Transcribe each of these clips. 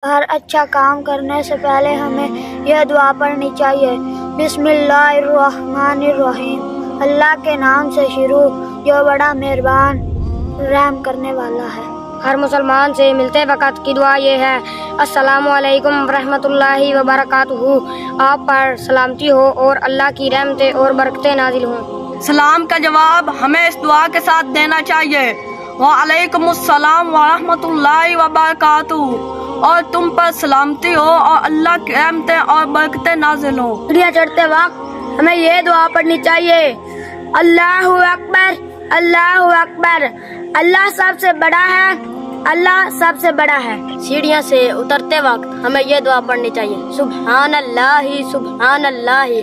ہر اچھا کام کرنے سے پہلے ہمیں یہ دعا پڑھنی چاہیے، بسم اللہ الرحمن الرحیم، اللہ کے نام سے شروع جو بڑا مہربان رحم کرنے والا ہے۔ ہر مسلمان سے ملتے وقت کی دعا یہ ہے، السلام علیکم ورحمۃ اللہ وبرکاتہ، آپ پر سلامتی ہو اور اللہ کی رحمتیں اور برکتیں نازل ہوں۔ سلام کا جواب ہمیں اس دعا کے ساتھ دینا چاہیے، وعلیکم السلام ورحمۃ اللہ وبرکاتہ، اور تم پر سلامتی ہو اور اللہ کی رحمتیں اور برکتیں نازل ہوں۔ سیڑھیاں چڑھتے وقت ہمیں یہ دعا پڑھنی چاہیے، اللہ اکبر اللہ اکبر، اللہ سب سے بڑا ہے، اللہ سب سے بڑا ہے۔ سیڑھیاں سے اترتے وقت ہمیں یہ دعا پڑھنی چاہیے، سبحان اللہ سبحان اللہ،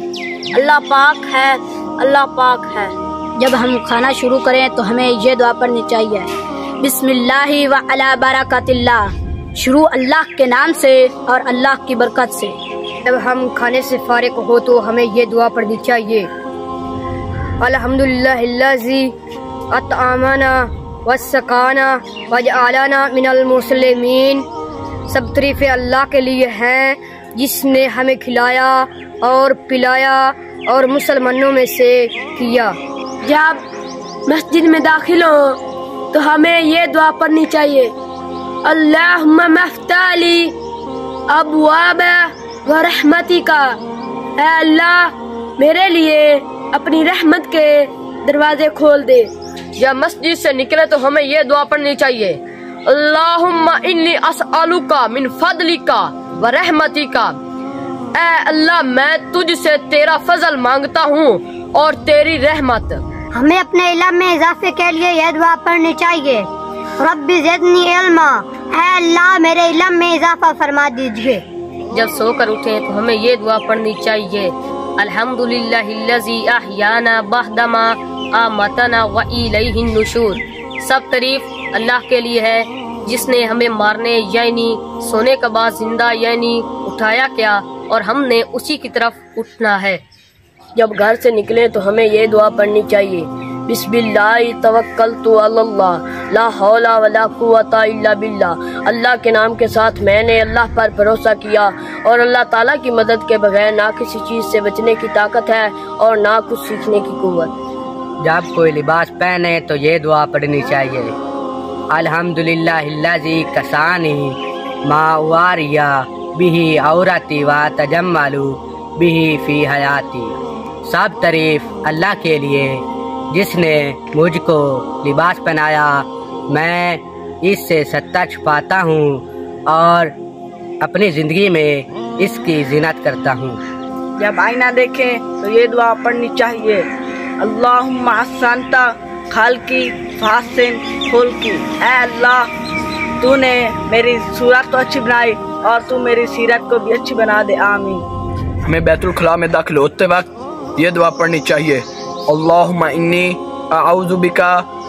اللہ پاک ہے، اللہ پاک ہے۔ جب ہم کھانا شروع کریں تو ہمیں یہ دعا پڑھنی چاہیے، بسم اللہ وعلی برکات اللہ، شروع اللہ کے نام سے اور اللہ کی برکت سے۔ جب ہم کھانے سے فارغ ہو تو ہمیں یہ دعا پڑھنی چاہیے، الحمدللہ الذی اطعمنا وسقانا وجعلنا من المسلمین، سب تعریف اللہ کے لیے ہیں جس نے ہمیں کھلایا اور پلایا اور مسلمانوں میں سے کیا۔ جب مسجد میں داخل ہو تو ہمیں یہ دعا پڑھنی چاہیے، اللہم مفتح لی ابواب ورحمتک، اے اللہ میرے لیے اپنی رحمت کے دروازے کھول دے۔ جب مسجد سے نکلے تو ہمیں یہ دعا پڑھنی چاہیے، اللہم انی اسألک من فضلک ورحمتک، اے اللہ میں تجھ سے تیرا فضل مانگتا ہوں اور تیری رحمت۔ ہمیں اپنے علم میں اضافے کے لیے یہ دعا پڑھنی چاہیے، رب زدنی علما، اے اللہ میرے علم میں اضافہ فرما دیجیے۔ جب سو کر اٹھیں تو ہمیں یہ دعا پڑھنی چاہیے، الحمدللہ الذی احیانا بعدما اماتنا والیہ النشور، سب تعریف اللہ کے لیے ہے جس نے ہمیں مارنے یعنی سونے کے بعد زندہ یعنی اٹھایا کیا اور ہم نے اسی کی طرف اٹھنا ہے۔ جب گھر سے نکلیں تو ہمیں یہ دعا پڑھنی چاہیے، بسم اللہ توکلت علی اللہ لا حول ولا قوت الا باللہ، اللہ کے نام کے ساتھ میں نے اللہ پر بھروسہ کیا اور اللہ تعالیٰ کی مدد کے بغیر نہ کسی چیز سے بچنے کی طاقت ہے اور نہ کچھ سیکھنے کی قوت۔ جب کوئی لباس پہنے تو یہ دعا پڑھنی چاہیے، الحمدللہ الذی کسانی ما واریا بہ عورتی وتجمل بہ فی حیاتی، سب تعریف اللہ کے لیے جس نے مجھ کو لباس پہنایا، میں اس سے ستر چھپاتا ہوں اور اپنی زندگی میں اس کی زینت کرتا ہوں۔ جب آئینہ دیکھیں تو یہ دعا پڑھنی چاہیے، اللہم احسنت خلقی فاحسن خلقی، اے اللہ تو نے میری صورت تو اچھی بنائی اور تو میری سیرت کو بھی اچھی بنا دے، آمین۔ ہمیں بیت الخلاء میں داخل ہوتے وقت یہ دعا پڑھنی چاہیے، اللہم انی اعوذ بک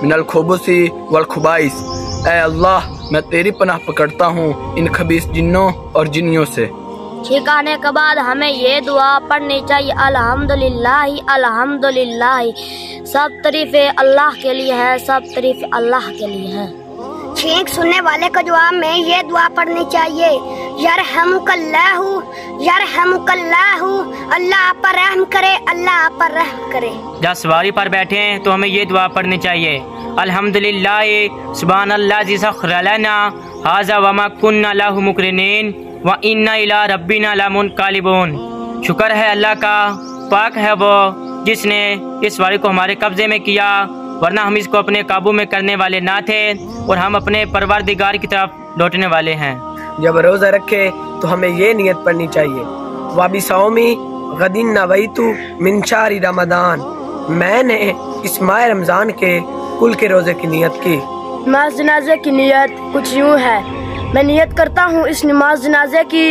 من الخبث والخبائث، اے اللہ میں تیری پناہ پکڑتا ہوں ان خبیث جنوں اور جنیوں سے۔ چھینکانے کے بعد ہمیں یہ دعا پڑھنی چاہیے، الحمدللہ الحمدللہ، سب تعریف اللہ کے لیے ہے، سب تعریف اللہ کے لیے ہے۔ چھینک سننے والے کو جواب میں یہ دعا پڑھنی چاہیے، یرحمک اللہ یرحمک اللہ، اللہ آپ پر رحم کرے، اللہ آپ پر رحم کرے۔ جب سواری پر بیٹھے ہیں تو ہمیں یہ دعا پڑھنی چاہیے، الحمدللہ سبحان اللہ الذی سخر لنا ھذا وما كنا له مقرنین وَإِنَّا إِلَىٰ رَبِّنَا لَمُنْقَلِبُونَ، شکر ہے اللہ کا، پاک ہے وہ جس نے اس سواری کو ہمارے قبضے میں کیا، ورنہ ہم اس کو اپنے قابو میں کرنے والے نہ تھے اور ہم اپنے پروردگار کی طرف لوٹنے والے ہیں۔ جب روزہ رکھے تو ہمیں یہ نیت پڑھنی چاہیے، وَبِصَوْمِ غَدٍ نَوَيْتُ مِنْ شَهْرِ رَمَضَانَ، میں نے اس ماہ رمضان کے کل کے روزے کی نیت کی۔ نماز جنازے کی نیت کچھ یوں ہے، میں نیت کرتا ہوں اس نماز جنازے کی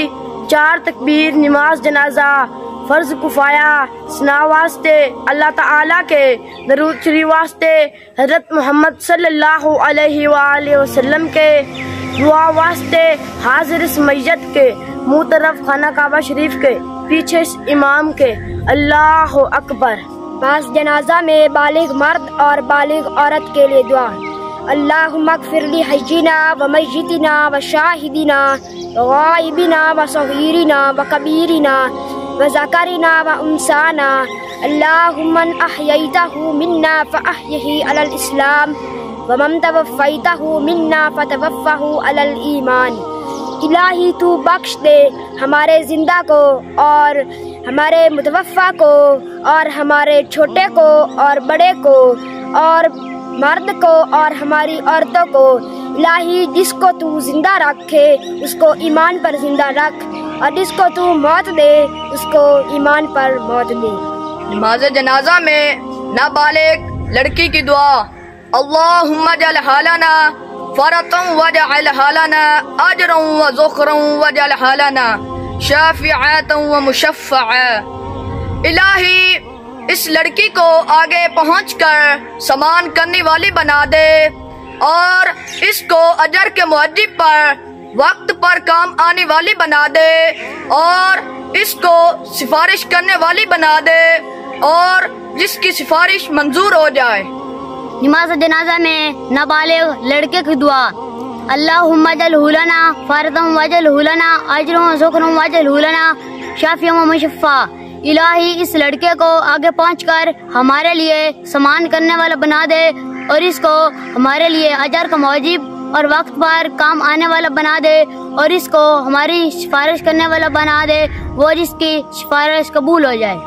4 تکبیر نماز جنازہ فرض کفایہ ثنا واسطے اللہ تعالیٰ کے درود شریف واسطے حضرت محمد صلی اللہ علیہ وآلہ وسلم کے دعا واسطے حاضر اس میت کے منہ طرف خانہ کعبہ شریف کے پیچھے اس امام کے اللہ اکبر۔ نماز جنازہ میں بالغ مرد اور بالغ عورت کے لیے دعا، اللہم اغفر لی حینا و میتنا و شاہدنا و غائبنا و صغیرنا و کبیرنا و ذکرنا و انسانا اللہم من احییتہ منا فاحیہ علی الاسلام ومن توفیتہ منا فتوفہ علی الایمان۔ الہی تو بخش دے ہمارے زندہ کو اور ہمارے متوفا کو اور ہمارے چھوٹے کو اور بڑے کو اور مرد کو اور ہماری عورتوں کو۔ الہی جس کو تو زندہ رکھے اس کو ایمان پر زندہ رکھ اور جس کو تو موت دے اس کو ایمان پر موت دے۔ نماز جنازہ میں نابالغ لڑکی کی دعا۔ اللہم اجعل حالنا فرطا واجعل حالنا اجرا وذخرا واجعل حالنا شافعا ومشفعا۔ الہی اس لڑکی کو آگے پہنچ کر سامان کرنے والی بنا دے اور اس کو اجر کے موجب پر وقت پر کام آنے والی بنا دے اور اس کو سفارش کرنے والی بنا دے اور جس کی سفارش منظور ہو جائے۔ نماز جنازہ میں نابالغ لڑکے کی دعا۔ اللہم اجعلہ لنا فرضا واجعلہ لنا اجرا وذخرا واجعلہ لنا شافعا ومشفعا۔ الہی اس لڑکے کو آگے پہنچ کر ہمارے لیے سامان کرنے والا بنا دے اور اس کو ہمارے لیے اجر کا موجب اور وقت پر کام آنے والا بنا دے اور اس کو ہماری سفارش کرنے والا بنا دے وہ جس کی سفارش قبول ہو جائے۔